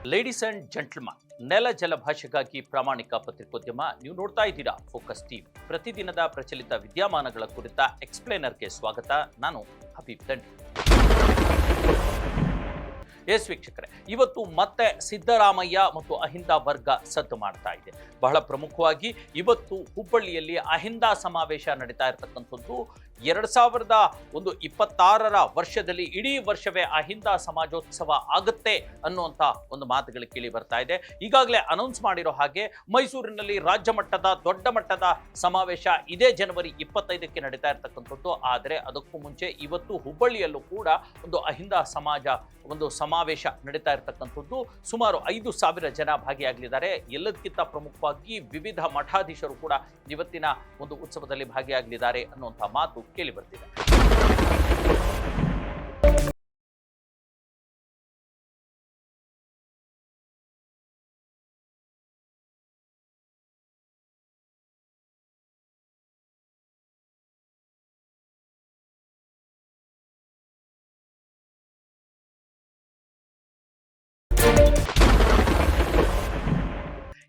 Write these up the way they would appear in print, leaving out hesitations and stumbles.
Ladies and gentleman, ನೆಲ ಜಲ ಭಾಷೆಗಾಗಿ ಪ್ರಾಮಾಣಿಕ ಪತ್ರಿಕೋದ್ಯಮ. ನೀವು ನೋಡ್ತಾ ಇದ್ದೀರಾ ಫೋಕಸ್ ಟಿವಿ. ಪ್ರತಿದಿನದ ಪ್ರಚಲಿತ ವಿದ್ಯಮಾನಗಳ ಕುರಿತ ಎಕ್ಸ್ಪ್ಲೇನರ್ಗೆ ಸ್ವಾಗತ. ನಾನು ಹಬೀಬ್ ದಂಡಿ. ಎಸ್ ವೀಕ್ಷಕರೇ, ಇವತ್ತು ಮತ್ತೆ ಸಿದ್ದರಾಮಯ್ಯ ಮತ್ತು ಅಹಿಂದ ವರ್ಗ ಸದ್ದು ಮಾಡ್ತಾ ಇದೆ. ಬಹಳ ಪ್ರಮುಖವಾಗಿ ಇವತ್ತು ಹುಬ್ಬಳ್ಳಿಯಲ್ಲಿ ಅಹಿಂದ ಸಮಾವೇಶ ನಡೀತಾ ಇರತಕ್ಕಂಥದ್ದು. 2026ರ ವರ್ಷದಲ್ಲಿ ಇಡೀ ವರ್ಷವೇ ಅಹಿಂದ ಸಮಾಜೋತ್ಸವ ಆಗುತ್ತೆ ಅನ್ನುವಂಥ ಒಂದು ಮಾತುಗಳು ಕೇಳಿ ಬರ್ತಾ ಇದೆ. ಈಗಾಗಲೇ ಅನೌನ್ಸ್ ಮಾಡಿರೋ ಹಾಗೆ ಮೈಸೂರಿನಲ್ಲಿ ರಾಜ್ಯ ಮಟ್ಟದ ದೊಡ್ಡ ಮಟ್ಟದ ಸಮಾವೇಶ ಇದೇ ಜನವರಿ 25ಕ್ಕೆ ನಡೀತಾ ಇರತಕ್ಕಂಥದ್ದು. ಆದರೆ ಅದಕ್ಕೂ ಮುಂಚೆ ಇವತ್ತು ಹುಬ್ಬಳ್ಳಿಯಲ್ಲೂ ಕೂಡ ಒಂದು ಅಹಿಂದ ಒಂದು ಸಮಾವೇಶ ನಡೀತಾ ಇರತಕ್ಕಂಥದ್ದು. ಸುಮಾರು 5,000 ಜನ ಭಾಗಿಯಾಗಲಿದ್ದಾರೆ. ಎಲ್ಲದಕ್ಕಿಂತ ಪ್ರಮುಖವಾಗಿ ವಿವಿಧ ಮಠಾಧೀಶರು ಕೂಡ ಇವತ್ತಿನ ಒಂದು ಉತ್ಸವದಲ್ಲಿ ಭಾಗಿಯಾಗಲಿದ್ದಾರೆ ಅನ್ನುವಂಥ ಮಾತು ಕೇಳಿ ಬರ್ತಿದೆ.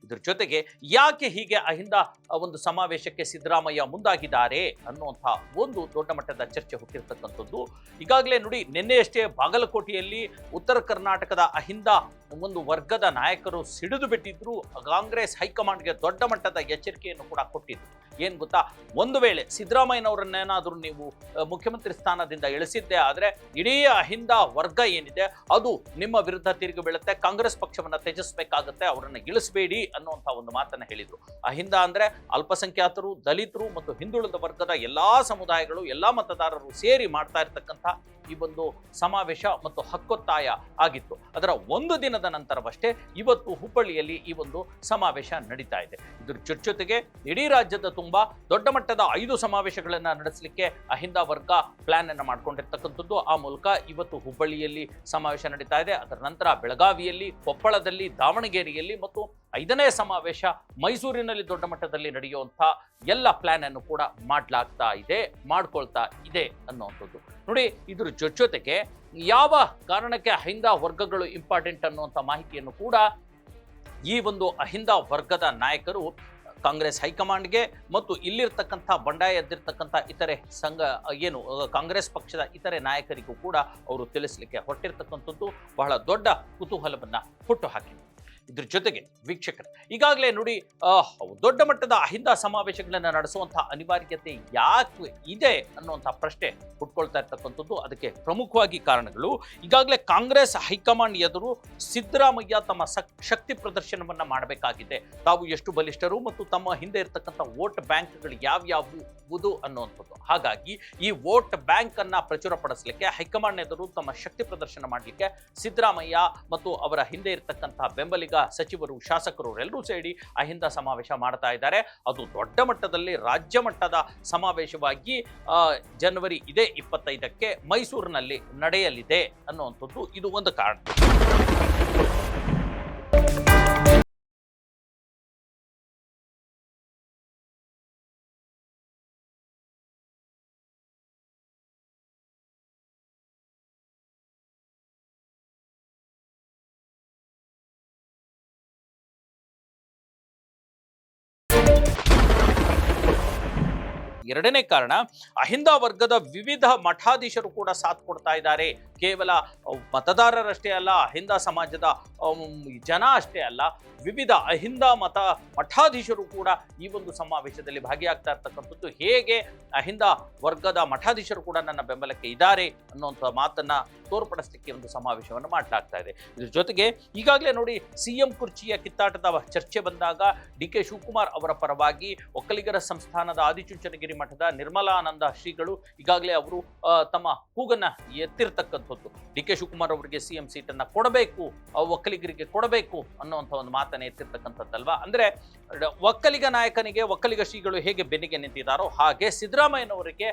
ಇದ್ರ ಜೊತೆಗೆ ಯಾಕೆ ಹೀಗೆ ಅಹಿಂದ ಒಂದು ಸಮಾವೇಶಕ್ಕೆ ಸಿದ್ದರಾಮಯ್ಯ ಮುಂದಾಗಿದ್ದಾರೆ ಅನ್ನುವಂಥ ಒಂದು ದೊಡ್ಡ ಮಟ್ಟದ ಚರ್ಚೆ ಹುಟ್ಟಿರ್ತಕ್ಕಂಥದ್ದು. ಈಗಾಗಲೇ ನೋಡಿ, ನಿನ್ನೆಯಷ್ಟೇ ಬಾಗಲಕೋಟೆಯಲ್ಲಿ ಉತ್ತರ ಕರ್ನಾಟಕದ ಅಹಿಂದ ಒಂದು ವರ್ಗದ ನಾಯಕರು ಸಿಡಿದು ಬಿಟ್ಟಿದ್ರು. ಕಾಂಗ್ರೆಸ್ ಹೈಕಮಾಂಡ್ಗೆ ದೊಡ್ಡ ಮಟ್ಟದ ಎಚ್ಚರಿಕೆಯನ್ನು ಕೂಡ ಕೊಟ್ಟಿದ್ರು. ಏನ್ ಗೊತ್ತಾ, ಒಂದು ವೇಳೆ ಸಿದ್ದರಾಮಯ್ಯನವರನ್ನೇನಾದರೂ ನೀವು ಮುಖ್ಯಮಂತ್ರಿ ಸ್ಥಾನದಿಂದ ಇಳಿಸಿದ್ದೆ ಆದರೆ ಇಡೀ ಅಹಿಂದ ವರ್ಗ ಏನಿದೆ ಅದು ನಿಮ್ಮ ವಿರುದ್ಧ ತಿರುಗಿ ಬೀಳುತ್ತೆ, ಕಾಂಗ್ರೆಸ್ ಪಕ್ಷವನ್ನ ತ್ಯಜಿಸಬೇಕಾಗುತ್ತೆ, ಅವರನ್ನ ಇಳಿಸಬೇಡಿ ಅನ್ನುವಂಥ ಒಂದು ಮಾತನ್ನ ಹೇಳಿದ್ರು. ಅಹಿಂದ ಅಂದ್ರೆ ಅಲ್ಪಸಂಖ್ಯಾತರು, ದಲಿತರು ಮತ್ತು ಹಿಂದುಳಿದ ವರ್ಗದ ಎಲ್ಲಾ ಸಮುದಾಯಗಳು, ಎಲ್ಲಾ ಮತದಾರರು ಸೇರಿ ಮಾಡ್ತಾ ಇರ್ತಕ್ಕಂಥ ಈ ಒಂದು ಸಮಾವೇಶ ಮತ್ತು ಹಕ್ಕೊತ್ತಾಯ ಆಗಿತ್ತು. ಅದರ ಒಂದು ದಿನದ ನಂತರವಷ್ಟೇ ಇವತ್ತು ಹುಬ್ಬಳ್ಳಿಯಲ್ಲಿ ಈ ಒಂದು ಸಮಾವೇಶ ನಡೀತಾ ಇದೆ. ಇದ್ರ ಜೊತೆಗೆ ಇಡೀ ರಾಜ್ಯದ ತುಂಬಾ ದೊಡ್ಡ ಮಟ್ಟದ 5 ಸಮಾವೇಶಗಳನ್ನ ನಡೆಸಲಿಕ್ಕೆ ಅಹಿಂದ ವರ್ಗ ಪ್ಲಾನ್ ಅನ್ನ ಮಾಡ್ಕೊಂಡಿರ್ತಕ್ಕಂಥದ್ದು. ಆ ಮೂಲಕ ಇವತ್ತು ಹುಬ್ಬಳ್ಳಿಯಲ್ಲಿ ಸಮಾವೇಶ ನಡೀತಾ ಇದೆ. ಅದರ ನಂತರ ಬೆಳಗಾವಿಯಲ್ಲಿ, ಕೊಪ್ಪಳದಲ್ಲಿ, ದಾವಣಗೆರೆಯಲ್ಲಿ ಮತ್ತು 5ನೇ ಸಮಾವೇಶ ಮೈಸೂರಿನಲ್ಲಿ ದೊಡ್ಡ ಮಟ್ಟದಲ್ಲಿ ನಡೆಯುವಂಥ ಎಲ್ಲ ಪ್ಲಾನ್ ಅನ್ನು ಕೂಡ ಮಾಡ್ಕೊಳ್ತಾ ಇದೆ ಅನ್ನುವಂಥದ್ದು. ನೋಡಿ, ಇದ್ರ ಜೊತೆಗೆ ಯಾವ ಕಾರಣಕ್ಕೆ ಅಹಿಂದ ವರ್ಗಗಳು ಇಂಪಾರ್ಟೆಂಟ್ ಅನ್ನುವಂಥ ಮಾಹಿತಿಯನ್ನು ಕೂಡ ಈ ಒಂದು ಅಹಿಂದ ವರ್ಗದ ನಾಯಕರು ಕಾಂಗ್ರೆಸ್ ಹೈಕಮಾಂಡ್ಗೆ ಮತ್ತು ಇಲ್ಲಿರ್ತಕ್ಕಂಥ ಬಂಡಾಯ ಎದ್ದಿರ್ತಕ್ಕಂಥ ಇತರೆ ಕಾಂಗ್ರೆಸ್ ಪಕ್ಷದ ಇತರೆ ನಾಯಕರಿಗೂ ಕೂಡ ಅವರು ತಿಳಿಸಲಿಕ್ಕೆ ಹೊರಟಿರ್ತಕ್ಕಂಥದ್ದು ಬಹಳ ದೊಡ್ಡ ಕುತೂಹಲವನ್ನ ಹುಟ್ಟುಹಾಕಿದೆ. ಇದ್ರ ಜೊತೆಗೆ ವೀಕ್ಷಕರು, ಈಗಾಗಲೇ ನೋಡಿ, ದೊಡ್ಡ ಮಟ್ಟದ ಅಹಿಂದ ಸಮಾವೇಶಗಳನ್ನ ನಡೆಸುವಂತಹ ಅನಿವಾರ್ಯತೆ ಯಾಕೆ ಇದೆ ಅನ್ನುವಂಥ ಪ್ರಶ್ನೆ ಹುಟ್ಕೊಳ್ತಾ ಇರ್ತಕ್ಕಂಥದ್ದು. ಅದಕ್ಕೆ ಪ್ರಮುಖವಾಗಿ ಕಾರಣಗಳು, ಈಗಾಗಲೇ ಕಾಂಗ್ರೆಸ್ ಹೈಕಮಾಂಡ್ ಎದುರು ಸಿದ್ದರಾಮಯ್ಯ ತಮ್ಮ ಶಕ್ತಿ ಪ್ರದರ್ಶನವನ್ನ ಮಾಡಬೇಕಾಗಿದೆ. ತಾವು ಎಷ್ಟು ಬಲಿಷ್ಠರು ಮತ್ತು ತಮ್ಮ ಹಿಂದೆ ಇರತಕ್ಕಂಥ ವೋಟ್ ಬ್ಯಾಂಕ್ಗಳು ಯಾವ್ಯಾವುದು ಅನ್ನುವಂಥದ್ದು. ಹಾಗಾಗಿ ಈ ವೋಟ್ ಬ್ಯಾಂಕ್ ಅನ್ನ ಪ್ರಚುರಪಡಿಸಲಿಕ್ಕೆ ಹೈಕಮಾಂಡ್ ಎದುರು ತಮ್ಮ ಶಕ್ತಿ ಪ್ರದರ್ಶನ ಮಾಡಲಿಕ್ಕೆ ಸಿದ್ದರಾಮಯ್ಯ ಮತ್ತು ಅವರ ಹಿಂದೆ ಇರತಕ್ಕಂಥ ಬೆಂಬಲಿಗ ಸಚಿವರು, ಶಾಸಕರು ಎಲ್ಲರೂ ಸೇರಿ ಅಹಿಂದ ಸಮಾವೇಶ ಮಾಡ್ತಾ ಇದ್ದಾರೆ. ಅದು ದೊಡ್ಡ ಮಟ್ಟದಲ್ಲಿ ರಾಜ್ಯ ಮಟ್ಟದ ಸಮಾವೇಶವಾಗಿ ಜನವರಿ 25ಕ್ಕೆ ಮೈಸೂರಿನಲ್ಲಿ ನಡೆಯಲಿದೆ ಅನ್ನುವಂಥದ್ದು ಇದು ಒಂದು ಕಾರಣ. ಎರಡನೇ ಕಾರಣ, ಅಹಿಂದ ವರ್ಗದ ವಿವಿಧ ಮಠಾಧೀಶರು ಕೂಡ ಸಾಥ್ ಕೊಡ್ತಾ ಇದ್ದಾರೆ. ಕೇವಲ ಮತದಾರರಷ್ಟೇ ಅಲ್ಲ, ಅಹಿಂದ ಸಮಾಜದ ಜನ ಅಷ್ಟೇ ಅಲ್ಲ, ವಿವಿಧ ಅಹಿಂದ ಮಠಾಧೀಶರು ಕೂಡ ಈ ಒಂದು ಸಮಾವೇಶದಲ್ಲಿ ಭಾಗಿಯಾಗ್ತಾ ಇರ್ತಕ್ಕಂಥದ್ದು. ಹೇಗೆ ಅಹಿಂದ ವರ್ಗದ ಮಠಾಧೀಶರು ಕೂಡ ನನ್ನ ಬೆಂಬಲಕ್ಕೆ ಇದ್ದಾರೆ ಅನ್ನುವಂಥ ಮಾತನ್ನ ತೋರ್ಪಡಿಸಲಿಕ್ಕೆ ಒಂದು ಸಮಾವೇಶವನ್ನು ಮಾಡಲಾಗ್ತಾ ಇದೆ. ಇದ್ರ ಜೊತೆಗೆ ಈಗಾಗಲೇ ನೋಡಿ, ಸಿಎಂ ಕುರ್ಚಿಯ ಕಿತ್ತಾಟದ ಚರ್ಚೆ ಬಂದಾಗ DK ಶಿವಕುಮಾರ್ ಅವರ ಪರವಾಗಿ ಒಕ್ಕಲಿಗರ ಸಂಸ್ಥಾನದ ಆದಿಚುಂಚನಗಿರಿ ಮಠದ ನಿರ್ಮಲಾನಂದ ಶ್ರೀಗಳು ಈಗಾಗಲೇ ಅವರು ತಮ್ಮ ಕೂಗನ್ನ ಎತ್ತಿರ್ತಕ್ಕಂಥದ್ದು. DK ಶಿವಕುಮಾರ್ ಅವರಿಗೆ ಸಿಎಂ ಸೀಟನ್ನ ಕೊಡಬೇಕು, ಒಕ್ಕಲಿಗರಿಗೆ ಕೊಡಬೇಕು ಅನ್ನುವಂಥ ಒಂದು ಮಾತನ್ನ ಎತ್ತಿರ್ತಕ್ಕಂಥದ್ದಲ್ವಾ. ಅಂದ್ರೆ ಒಕ್ಕಲಿಗ ನಾಯಕನಿಗೆ ಒಕ್ಕಲಿಗ ಶ್ರೀಗಳು ಹೇಗೆ ಬೆನ್ನಿಗೆ ನಿಂತಿದ್ದಾರೋ ಹಾಗೆ ಸಿದ್ದರಾಮಯ್ಯನವರಿಗೆ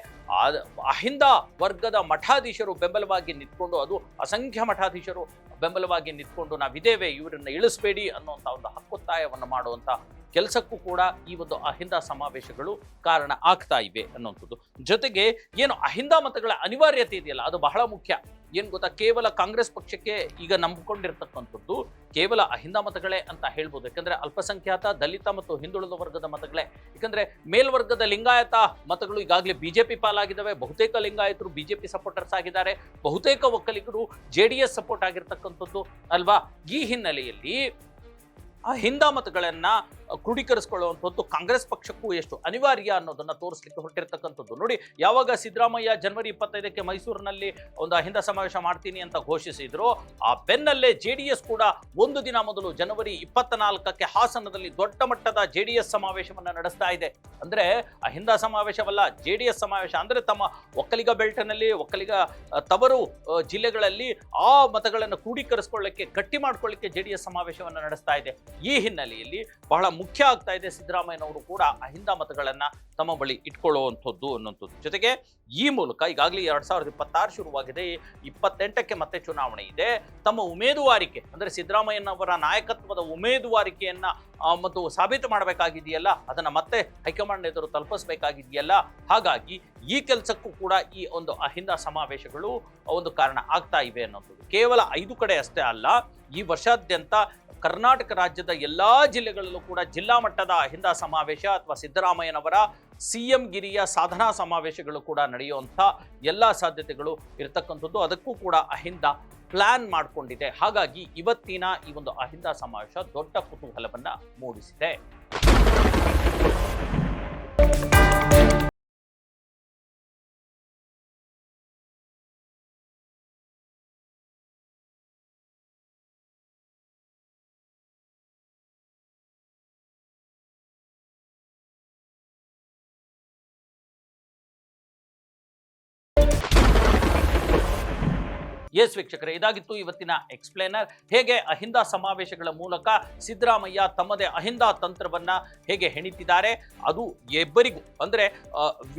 ಅಹಿಂದ ವರ್ಗದ ಮಠಾಧೀಶರು ಬೆಂಬಲವಾಗಿ ನಿಂತ್ಕೊಂಡು, ಅದು ಅಸಂಖ್ಯ ಮಠಾಧೀಶರು ಬೆಂಬಲವಾಗಿ ನಿಂತ್ಕೊಂಡು ನಾವಿದ್ದೇವೆ, ಇವರನ್ನ ಇಳಿಸಬೇಡಿ ಅನ್ನುವಂಥ ಒಂದು ಹಕ್ಕೊತ್ತಾಯವನ್ನು ಮಾಡುವಂಥ ಕೆಲಸಕ್ಕೂ ಕೂಡ ಈ ಒಂದು ಅಹಿಂದ ಸಮಾವೇಶಗಳು ಕಾರಣ ಆಗ್ತಾ ಇವೆ ಅನ್ನುವಂಥದ್ದು. ಜೊತೆಗೆ ಏನು ಅಹಿಂದ ಮತಗಳ ಅನಿವಾರ್ಯತೆ ಇದೆಯಲ್ಲ, ಅದು ಬಹಳ ಮುಖ್ಯ. ಏನ್ ಗೊತ್ತಾ, ಕೇವಲ ಕಾಂಗ್ರೆಸ್ ಪಕ್ಷಕ್ಕೆ ಈಗ ನಂಬಿಕೊಂಡಿರ್ತಕ್ಕಂಥದ್ದು ಕೇವಲ ಅಹಿಂದ ಮತಗಳೇ ಅಂತ ಹೇಳ್ಬೋದು. ಯಾಕಂದ್ರೆ ಅಲ್ಪಸಂಖ್ಯಾತ, ದಲಿತ ಮತ್ತು ಹಿಂದುಳಿದ ವರ್ಗದ ಮತಗಳೇ. ಯಾಕಂದ್ರೆ ಮೇಲ್ವರ್ಗದ ಲಿಂಗಾಯತ ಮತಗಳು ಈಗಾಗಲೇ ಬಿಜೆಪಿ ಪಾಲಾಗಿದ್ದಾವೆ. ಬಹುತೇಕ ಲಿಂಗಾಯತರು ಬಿಜೆಪಿ ಸಪೋರ್ಟರ್ಸ್ ಆಗಿದ್ದಾರೆ. ಬಹುತೇಕ ಒಕ್ಕಲಿಗರು JDS ಸಪೋರ್ಟ್ ಆಗಿರ್ತಕ್ಕಂಥದ್ದು ಅಲ್ವಾ. ಈ ಹಿನ್ನೆಲೆಯಲ್ಲಿ ಅಹಿಂದ ಮತಗಳನ್ನ ಕ್ರೋಢೀಕರಿಸಿಕೊಳ್ಳುವಂಥದ್ದು ಕಾಂಗ್ರೆಸ್ ಪಕ್ಷಕ್ಕೂ ಎಷ್ಟು ಅನಿವಾರ್ಯ ಅನ್ನೋದನ್ನ ತೋರಿಸಲಿಕ್ಕೆ ಹೊರಟಿರ್ತಕ್ಕಂಥದ್ದು. ನೋಡಿ, ಯಾವಾಗ ಸಿದ್ದರಾಮಯ್ಯ ಜನವರಿ 25ಕ್ಕೆ ಮೈಸೂರಿನಲ್ಲಿ ಒಂದು ಅಹಿಂದ ಸಮಾವೇಶ ಮಾಡ್ತೀನಿ ಅಂತ ಘೋಷಿಸಿದ್ರು, ಆ ಬೆನ್ನಲ್ಲೇ JDS ಕೂಡ ಒಂದು ದಿನ ಮೊದಲು ಜನವರಿ 24ಕ್ಕೆ ಹಾಸನದಲ್ಲಿ ದೊಡ್ಡ ಮಟ್ಟದ JDS ಸಮಾವೇಶವನ್ನ ನಡೆಸ್ತಾ ಇದೆ. ಅಂದ್ರೆ ಅಹಿಂದ ಸಮಾವೇಶವಲ್ಲ, JDS ಸಮಾವೇಶ. ಅಂದ್ರೆ ತಮ್ಮ ಒಕ್ಕಲಿಗ ಬೆಲ್ಟ್ನಲ್ಲಿ, ಒಕ್ಕಲಿಗ ತವರು ಜಿಲ್ಲೆಗಳಲ್ಲಿ ಆ ಮತಗಳನ್ನು ಕ್ರೋಢೀಕರಿಸಿಕೊಳ್ಳಕ್ಕೆ, ಗಟ್ಟಿ ಮಾಡ್ಕೊಳ್ಳಿಕ್ಕೆ JDS ಸಮಾವೇಶವನ್ನ ನಡೆಸ್ತಾ ಇದೆ. ಈ ಹಿನ್ನೆಲೆಯಲ್ಲಿ ಬಹಳ ಮುಖ್ಯ ಆಗ್ತಾ ಇದೆ ಸಿದ್ದರಾಮಯ್ಯನವರು ಕೂಡ ಅಹಿಂದ ಮತಗಳನ್ನ ತಮ್ಮ ಬಳಿ ಇಟ್ಕೊಳ್ಳುವಂಥದ್ದು ಅನ್ನುವಂಥದ್ದು. ಜೊತೆಗೆ ಈ ಮೂಲಕ ಈಗಾಗಲೇ 2026 ಶುರುವಾಗಿದೆ, 28ಕ್ಕೆ ಮತ್ತೆ ಚುನಾವಣೆ ಇದೆ. ತಮ್ಮ ಉಮೇದುವಾರಿಕೆ ಅಂದ್ರೆ ಸಿದ್ದರಾಮಯ್ಯನವರ ನಾಯಕತ್ವದ ಉಮೇದುವಾರಿಕೆಯನ್ನ ಮತ್ತು ಸಾಬೀತು ಮಾಡಬೇಕಾಗಿದೆಯಲ್ಲ, ಅದನ್ನ ಮತ್ತೆ ಹೈಕಮಾಂಡ್ ಎದುರು ತಲುಪಿಸಬೇಕಾಗಿದೆಯಲ್ಲ. ಹಾಗಾಗಿ ಈ ಕೆಲಸಕ್ಕೂ ಕೂಡ ಈ ಒಂದು ಅಹಿಂದ ಸಮಾವೇಶಗಳು ಒಂದು ಕಾರಣ ಆಗ್ತಾ ಇವೆ ಅನ್ನೋದು. ಕೇವಲ 5 ಕಡೆ ಅಷ್ಟೇ ಅಲ್ಲ, ಈ ವರ್ಷಾದ್ಯಂತ ಕರ್ನಾಟಕ ರಾಜ್ಯದ ಎಲ್ಲಾ ಜಿಲ್ಲೆಗಳಲ್ಲೂ ಕೂಡ ಜಿಲ್ಲಾ ಮಟ್ಟದ ಅಹಿಂದ ಸಮಾವೇಶ ಅಥವಾ ಸಿದ್ದರಾಮಯ್ಯನವರ CM ಗಿರಿಯ ಸಾಧನಾ ಸಮಾವೇಶಗಳು ಕೂಡ ನಡೆಯುವಂಥ ಎಲ್ಲ ಸಾಧ್ಯತೆಗಳು ಇರತಕ್ಕಂಥದ್ದು. ಅದಕ್ಕೂ ಕೂಡ ಅಹಿಂದ ಪ್ಲಾನ್ ಮಾಡಿಕೊಂಡಿದೆ. ಹಾಗಾಗಿ ಇವತ್ತಿನ ಈ ಒಂದು ಅಹಿಂದ ಸಮಾವೇಶ ದೊಡ್ಡ ಕುತೂಹಲವನ್ನ ಮೂಡಿಸಿದೆ. ಎಸ್ ವೀಕ್ಷಕರೇ, ಇದಾಗಿತ್ತು ಇವತ್ತಿನ ಎಕ್ಸ್ಪ್ಲೇನರ್. ಹೇಗೆ ಅಹಿಂದ ಸಮಾವೇಶಗಳ ಮೂಲಕ ಸಿದ್ದರಾಮಯ್ಯ ತಮ್ಮದೇ ಅಹಿಂದ ತಂತ್ರವನ್ನ ಹೇಗೆ ಹೆಣಿತಿದ್ದಾರೆ, ಅದು ಇಬ್ಬರಿಗೂ ಅಂದ್ರೆ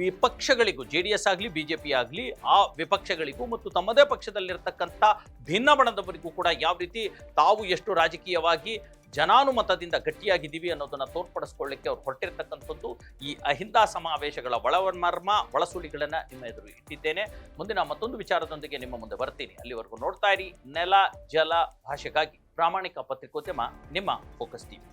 ವಿಪಕ್ಷಗಳಿಗೂ, JDS ಆಗಲಿ BJP ಆಗಲಿ, ಆ ವಿಪಕ್ಷಗಳಿಗೂ ಮತ್ತು ತಮ್ಮದೇ ಪಕ್ಷದಲ್ಲಿರ್ತಕ್ಕಂಥ ಭಿನ್ನ ಬಣದವರಿಗೂ ಕೂಡ ಯಾವ ರೀತಿ ತಾವು ಎಷ್ಟು ರಾಜಕೀಯವಾಗಿ ಜನಾನುಮತದಿಂದ ಗಟ್ಟಿಯಾಗಿದ್ದೀವಿ ಅನ್ನೋದನ್ನ ತೋರ್ಪಡಿಸ್ಕೊಳ್ಳಿಕ್ಕೆ ಅವ್ರು ಹೊರಟಿರ್ತಕ್ಕಂಥದ್ದು. ಈ ಅಹಿಂದ ಸಮಾವೇಶಗಳ ಒಳಮರ್ಮ, ಒಳಸುಳಿಗಳನ್ನ ನಿಮ್ಮ ಎದುರು ಇಟ್ಟಿದ್ದೇನೆ. ಮುಂದಿನ ಮತ್ತೊಂದು ವಿಚಾರದೊಂದಿಗೆ ನಿಮ್ಮ ಮುಂದೆ ಬರ್ತೀನಿ. ಅಲ್ಲಿವರೆಗೂ ನೋಡ್ತಾ ಇರಿ ನೆಲ ಜಲ ಭಾಷೆಗಾಗಿ ಪ್ರಾಮಾಣಿಕ ಪತ್ರಿಕೋದ್ಯಮ, ನಿಮ್ಮ ಫೋಕಸ್ TV.